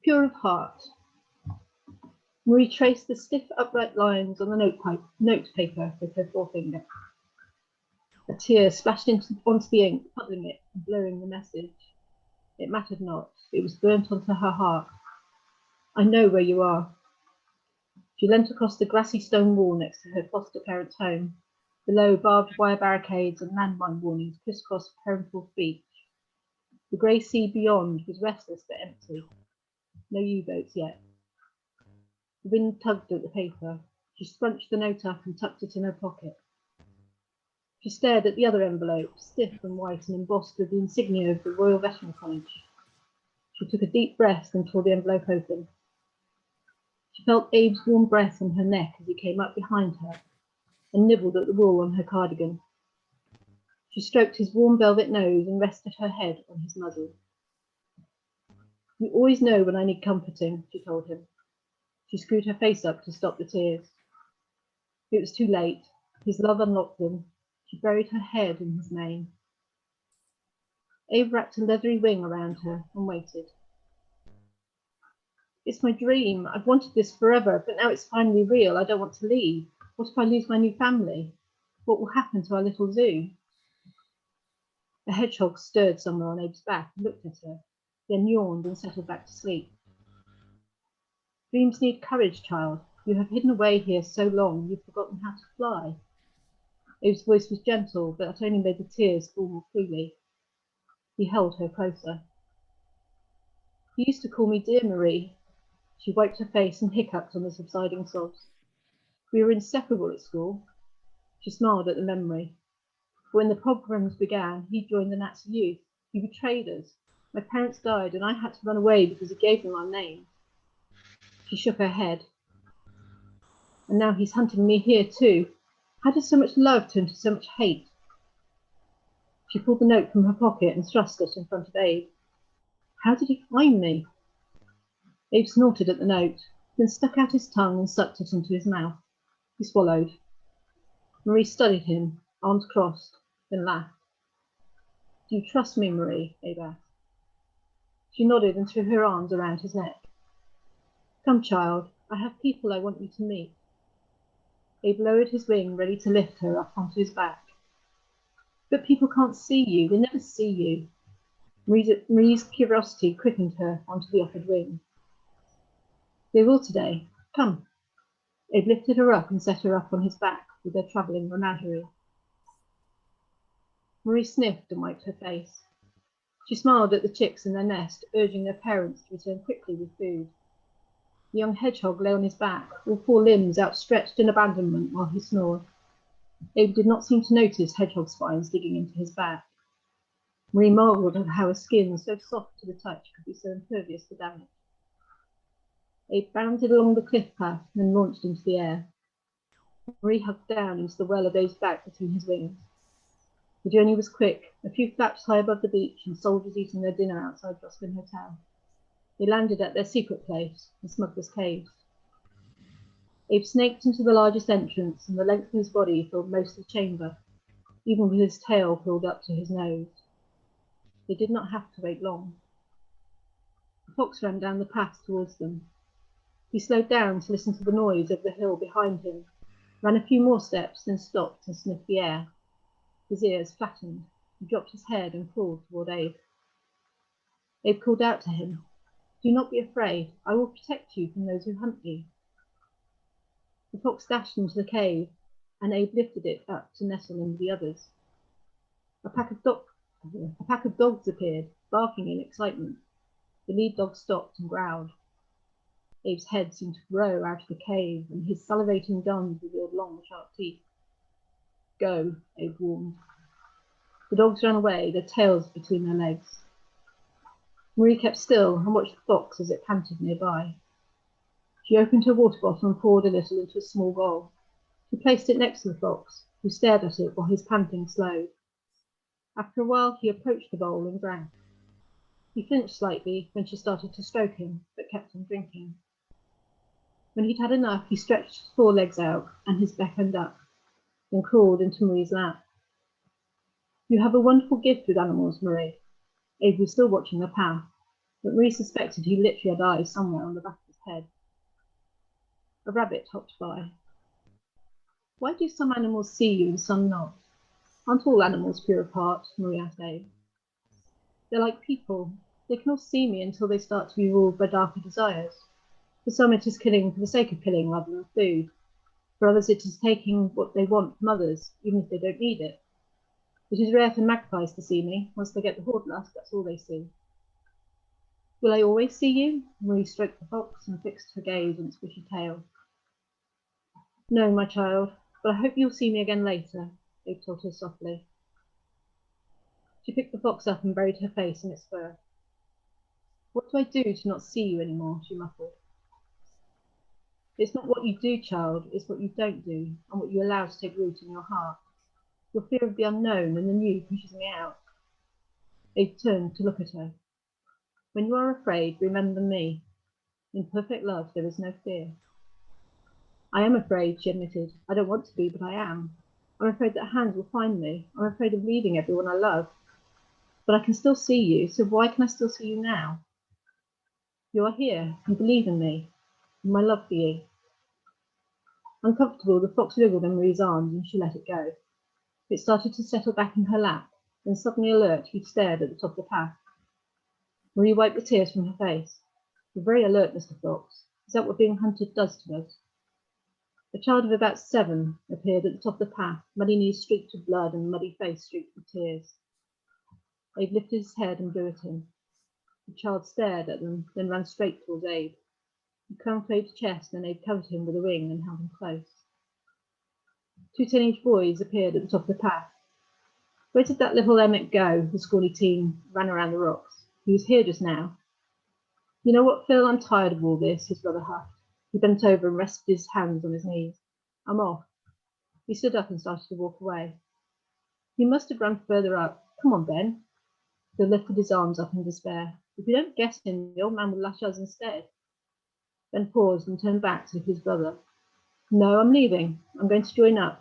Pure of heart. Marie traced the stiff, upright lines on the notepaper with her forefinger. A tear splashed onto the ink, puddling it and blurring the message. It mattered not. It was burnt onto her heart. I know where you are. She leant across the grassy stone wall next to her foster parents' home. Below, barbed wire barricades and landmine warnings crisscrossed parental speech. The grey sea beyond was restless but empty. No U-boats yet. The wind tugged at the paper. She scrunched the note up and tucked it in her pocket. She stared at the other envelope, stiff and white and embossed with the insignia of the Royal Veteran College. She took a deep breath and tore the envelope open. She felt Abe's warm breath on her neck as he came up behind her and nibbled at the wool on her cardigan. She stroked his warm velvet nose and rested her head on his muzzle. You always know when I need comforting, she told him. She screwed her face up to stop the tears. It was too late. His love unlocked them. She buried her head in his mane. Abe wrapped a leathery wing around her and waited. It's my dream. I've wanted this forever, but now it's finally real. I don't want to leave. What if I lose my new family? What will happen to our little zoo? A hedgehog stirred somewhere on Abe's back and looked at her, then yawned and settled back to sleep. Dreams need courage, child. You have hidden away here so long, you've forgotten how to fly. Abe's voice was gentle, but it only made the tears fall more freely. He held her closer. You used to call me Dear Marie. She wiped her face and hiccuped on the subsiding sobs. We were inseparable at school. She smiled at the memory. But when the pogroms began, he joined the Nazi youth. He betrayed us. My parents died, and I had to run away because he gave them our name. She shook her head. And now he's hunting me here too. How does so much love turn to so much hate? She pulled the note from her pocket and thrust it in front of Abe. How did he find me? Abe snorted at the note, then stuck out his tongue and sucked it into his mouth. He swallowed. Marie studied him, arms crossed, then laughed. Do you trust me, Marie? Abe asked. She nodded and threw her arms around his neck. Come, child, I have people I want you to meet. Abe lowered his wing, ready to lift her up onto his back. But people can't see you. They never see you. Marie's curiosity quickened her onto the offered wing. They will today. Come. Abe lifted her up and set her up on his back with their travelling menagerie. Marie sniffed and wiped her face. She smiled at the chicks in their nest, urging their parents to return quickly with food. The young hedgehog lay on his back, all four limbs outstretched in abandonment while he snored. Abe did not seem to notice hedgehog spines digging into his back. Marie marvelled at how a skin so soft to the touch could be so impervious to damage. Abe bounded along the cliff path and then launched into the air. Marie hugged down into the well of Abe's back between his wings. The journey was quick, a few flaps high above the beach and soldiers eating their dinner outside Jocelyn Hotel. They landed at their secret place, the Smuggler's Caves. Abe snaked into the largest entrance, and the length of his body filled most of the chamber, even with his tail pulled up to his nose. They did not have to wait long. The fox ran down the path towards them. He slowed down to listen to the noise of the hill behind him, ran a few more steps, then stopped and sniffed the air. His ears flattened. He dropped his head and crawled toward Abe. Abe called out to him, Do not be afraid. I will protect you from those who hunt you. The fox dashed into the cave, and Abe lifted it up to nestle in with the others. A pack of dogs appeared, barking in excitement. The lead dog stopped and growled. Abe's head seemed to grow out of the cave, and his salivating gums revealed long, sharp teeth. Go, Abe warned. The dogs ran away, their tails between their legs. Marie kept still and watched the fox as it panted nearby. She opened her water bottle and poured a little into a small bowl. She placed it next to the fox, who stared at it while his panting slowed. After a while, he approached the bowl and drank. He flinched slightly when she started to stroke him, but kept on drinking. When he'd had enough, he stretched his forelegs out and his beckoned up, then crawled into Marie's lap. You have a wonderful gift with animals, Marie. Abe was still watching the path. but Marie suspected he literally had eyes somewhere on the back of his head. A rabbit hopped by. Why do some animals see you and some not? Aren't all animals pure of heart? Marie asked Abe. They're like people. They can all see me until they start to be ruled by darker desires. For some it is killing for the sake of killing rather than food. For others it is taking what they want from others, even if they don't need it. It is rare for magpies to see me. Once they get the horde lust, that's all they see. Will I always see you? Marie stroked the fox and fixed her gaze on its bushy tail. No, my child, but I hope you'll see me again later, Abe told her softly. She picked the fox up and buried her face in its fur. What do I do to not see you anymore? She muffled. It's not what you do, child, it's what you don't do, and what you allow to take root in your heart. Your fear of the unknown and the new pushes me out. Abe turned to look at her. When you are afraid, remember me. In perfect love, there is no fear. I am afraid, she admitted. I don't want to be, but I am. I'm afraid that Hans will find me. I'm afraid of leaving everyone I love. But I can still see you, so why can I still see you now? You are here. You believe in me, in my love for you. Uncomfortable, the fox wriggled in Marie's arms and she let it go. It started to settle back in her lap, then suddenly alert, he stared at the top of the path. Marie wiped the tears from her face. You're very alert, Mr. Fox. Is that what being hunted does to us? A child of about 7 appeared at the top of the path, muddy knees streaked with blood and muddy face streaked with tears. Abe lifted his head and blew at him. The child stared at them, then ran straight towards Abe. He clung to Abe's chest, and Abe covered him with a wing and held him close. 2 teenage boys appeared at the top of the path. Where did that little Emmett go? The scrawny teen ran around the rocks. He was here just now. You know what, Phil? I'm tired of all this, his brother huffed. He bent over and rested his hands on his knees. I'm off. He stood up and started to walk away. You must have run further up. Come on, Ben. Phil lifted his arms up in despair. If we don't get him, the old man will lash us instead. Ben paused and turned back to look at his brother. No, I'm leaving. I'm going to join up.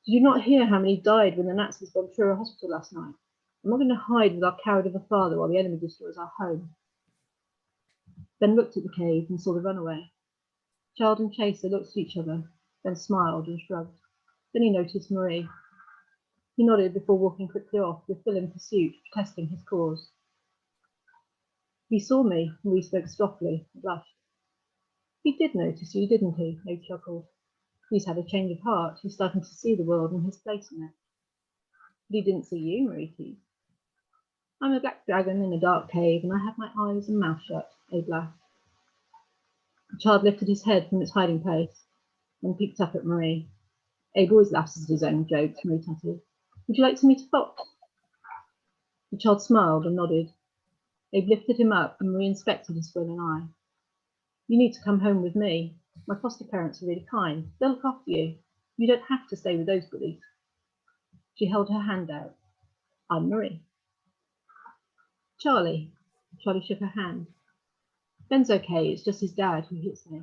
Did you not hear how many died when the Nazis bombed Truro Hospital last night? I'm not going to hide with our coward of a father while the enemy destroys our home. Ben looked at the cave and saw the runaway. Child and chaser looked at each other, then smiled and shrugged. Then he noticed Marie. He nodded before walking quickly off, with Phil in pursuit, protesting his cause. He saw me, Marie spoke softly, and blushed. He did notice you, didn't he? Abe chuckled. He's had a change of heart. He's starting to see the world and his place in it. But he didn't see you, Marie teased. I'm a black dragon in a dark cave, and I have my eyes and mouth shut, Abe laughed. The child lifted his head from its hiding place and peeked up at Marie. Abe always laughs at his own jokes, Marie tutted. Would you like to meet a fox? The child smiled and nodded. Abe lifted him up, and Marie inspected his swollen eye. You need to come home with me. My foster parents are really kind. They'll look after you. You don't have to stay with those bullies. She held her hand out. I'm Marie. Charlie. Charlie shook her hand. Ben's okay. It's just his dad who hits me.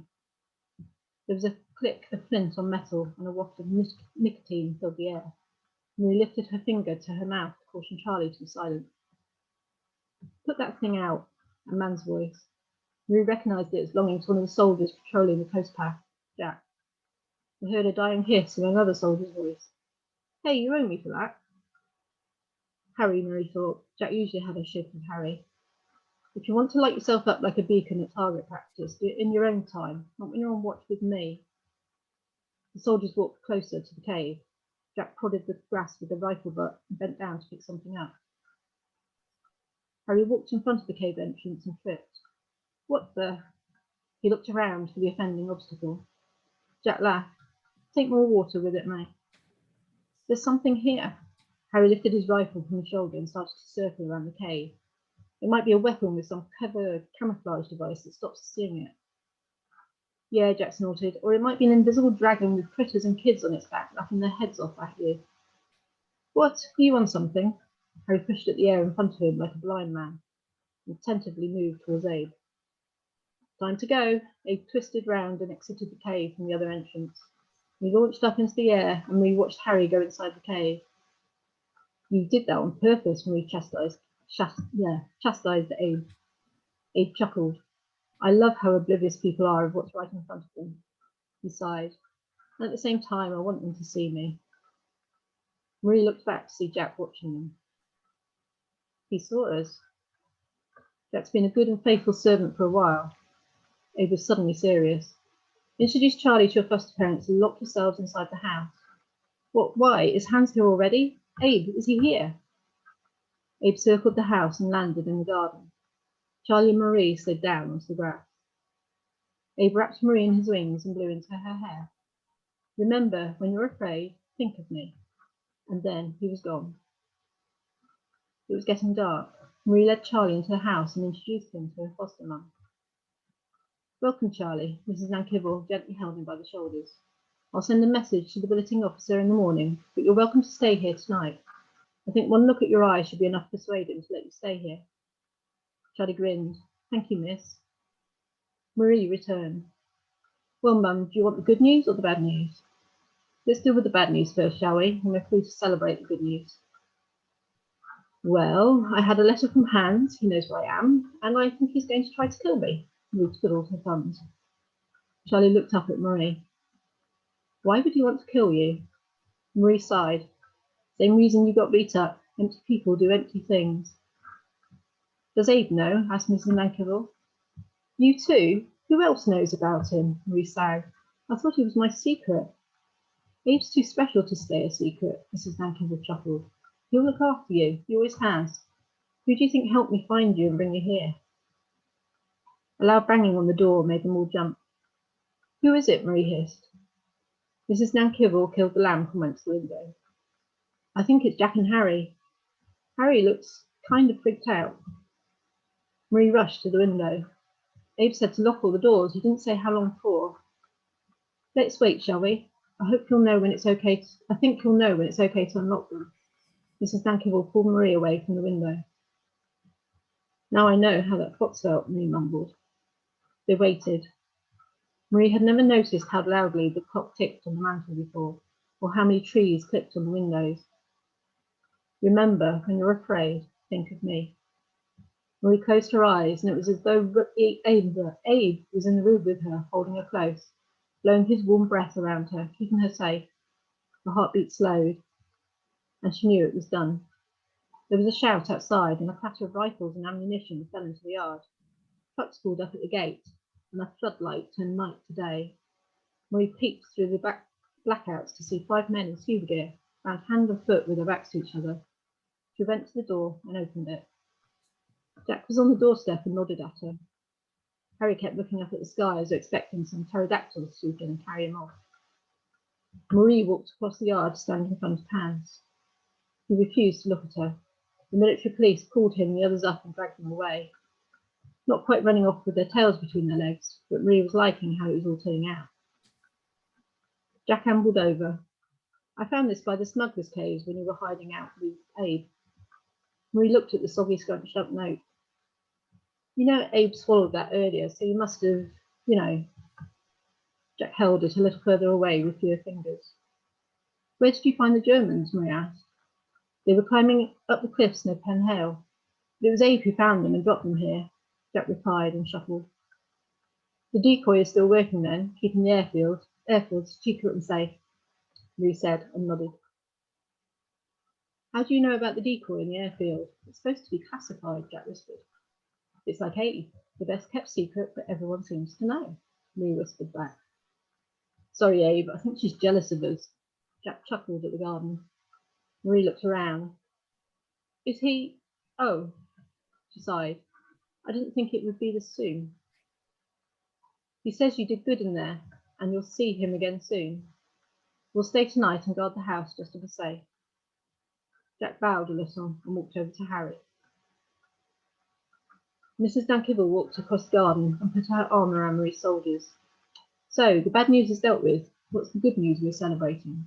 There was a click of flint on metal, and a waft of nicotine filled the air. Marie lifted her finger to her mouth to caution Charlie to be silent. Put that thing out, a man's voice. Marie recognised it as belonging to one of the soldiers patrolling the coast path, Jack. They heard a dying hiss in another soldier's voice. Hey, you owe me for that. Harry, Marie thought. Jack usually had a shift with Harry. If you want to light yourself up like a beacon at target practice, do it in your own time, not when you're on watch with me. The soldiers walked closer to the cave. Jack prodded the grass with the rifle butt and bent down to pick something up. Harry walked in front of the cave entrance and tripped. What the? He looked around for the offending obstacle. Jack laughed. Take more water with it, mate. There's something here. Harry lifted his rifle from his shoulder and started to circle around the cave. It might be a weapon with some clever camouflage device that stops us seeing it. Yeah, Jack snorted. Or it might be an invisible dragon with critters and kids on its back, laughing their heads off at you. What? Are you on something? Harry pushed at the air in front of him like a blind man, and attentively moved towards Abe. Time to go. Abe twisted round and exited the cave from the other entrance. He launched up into the air, and we watched Harry go inside the cave. You did that on purpose, Marie chastised Abe. Abe chuckled. I love how oblivious people are of what's right in front of them. He sighed. And at the same time, I want them to see me. Marie looked back to see Jack watching them. He saw us. Jack's been a good and faithful servant for a while. Abe was suddenly serious. Introduce Charlie to your foster parents and lock yourselves inside the house. What, why? Is Hans here already? Abe, is he here? Abe circled the house and landed in the garden. Charlie and Marie slid down onto the grass. Abe wrapped Marie in his wings and blew into her hair. Remember, when you're afraid, think of me. And then he was gone. It was getting dark. Marie led Charlie into the house and introduced him to her foster mum. Welcome, Charlie. Mrs. Nankivel gently held him by the shoulders. I'll send a message to the billeting officer in the morning, but you're welcome to stay here tonight. I think one look at your eyes should be enough to persuade him to let you stay here. Charlie grinned. Thank you, miss. Marie returned. Well, Mum, do you want the good news or the bad news? Let's deal with the bad news first, shall we? And we're free to celebrate the good news. Well, I had a letter from Hans, he knows where I am, and I think he's going to try to kill me. Marie twiddled her thumbs. Charlie looked up at Marie. Why would he want to kill you? Marie sighed. Same reason you got beat up. Empty people do empty things. Does Abe know? Asked Mrs. Nankivel. You too? Who else knows about him? Marie sagged. I thought he was my secret. Abe's too special to stay a secret, Mrs. Nankivel chuckled. He'll look after you. He always has. Who do you think helped me find you and bring you here? A loud banging on the door made them all jump. Who is it? Marie hissed. Mrs. Nankivel killed the lamp and went to the window. I think it's Jack and Harry. Harry looks kind of freaked out. Marie rushed to the window. Abe said to lock all the doors. He didn't say how long for. Let's wait, shall we? I think you'll know when it's okay to unlock them. Mrs. Nankivel pulled Marie away from the window. Now I know how that fox felt, Marie mumbled. They waited. Marie had never noticed how loudly the clock ticked on the mantel before, or how many trees clicked on the windows. Remember, when you're afraid, think of me. Marie closed her eyes, and it was as though Abe was in the room with her, holding her close, blowing his warm breath around her, keeping her safe. Her heartbeat slowed, and she knew it was done. There was a shout outside, and a clatter of rifles and ammunition fell into the yard. Trucks pulled up at the gate, and a floodlight turned night to day. Marie peeked through the blackouts to see 5 men in scuba gear, bound hand and foot with their backs to each other. She went to the door and opened it. Jack was on the doorstep and nodded at her. Harry kept looking up at the sky as though expecting some pterodactyl to swoop in and carry him off. Marie walked across the yard, standing in front of Hans. He refused to look at her. The military police pulled him and the others up and dragged them away. Not quite running off with their tails between their legs, but Marie was liking how it was all turning out. Jack ambled over. I found this by the smugglers' caves when you were hiding out with Abe. Marie looked at the soggy, scrunched up note. You know, Abe swallowed that earlier, so you must have, Jack held it a little further away with fewer fingers. Where did you find the Germans? Marie asked. They were climbing up the cliffs near Penhale. It was Abe who found them and dropped them here, Jack replied and shuffled. The decoy is still working then, keeping the airfields secret and safe, Marie said and nodded. How do you know about the decoy in the airfield? It's supposed to be classified, Jack whispered. It's like Abe, the best kept secret, but everyone seems to know, Marie whispered back. Sorry, Abe, I think she's jealous of us. Jack chuckled at the garden. Marie looked around. Is he? Oh, she sighed. I didn't think it would be this soon. He says you did good in there, and you'll see him again soon. We'll stay tonight and guard the house just to be safe. Jack bowed a little and walked over to Harry. Mrs. Nankivel walked across the garden and put her arm around Marie's shoulders. So, the bad news is dealt with. What's the good news we're celebrating?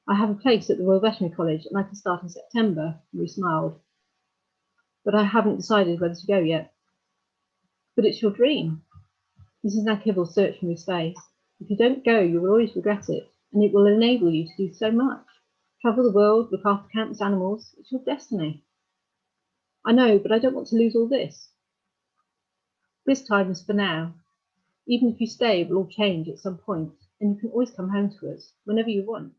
I have a place at the Royal Veterinary College and I can start in September, Marie smiled. But I haven't decided whether to go yet. But it's your dream. Mrs. Nankivel searched Marie's face. If you don't go, you will always regret it, and it will enable you to do so much. Travel the world, look after countless animals. It's your destiny. I know, but I don't want to lose all this. This time is for now. Even if you stay, it will all change at some point, and you can always come home to us whenever you want.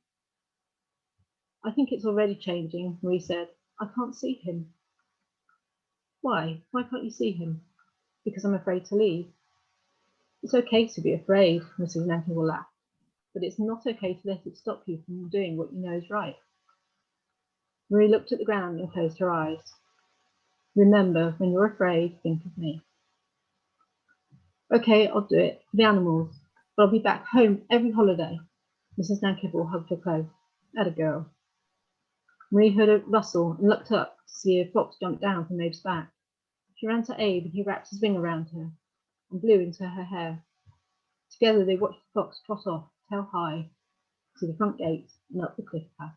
I think it's already changing, Marie said. I can't see him. Why? Why can't you see him? Because I'm afraid to leave. It's okay to be afraid, Mrs. Nankerville laughed, but it's not okay to let it stop you from doing what you know is right. Marie looked at the ground and closed her eyes. Remember, when you're afraid, think of me. Okay, I'll do it, for the animals, but I'll be back home every holiday. Mrs. Nankerville hugged her close. Atta girl. Marie heard a rustle and looked up to see a fox jump down from Abe's back. She ran to Abe and he wrapped his wing around her and blew into her hair. Together they watched the fox trot off, tail high, to the front gate and up the cliff path.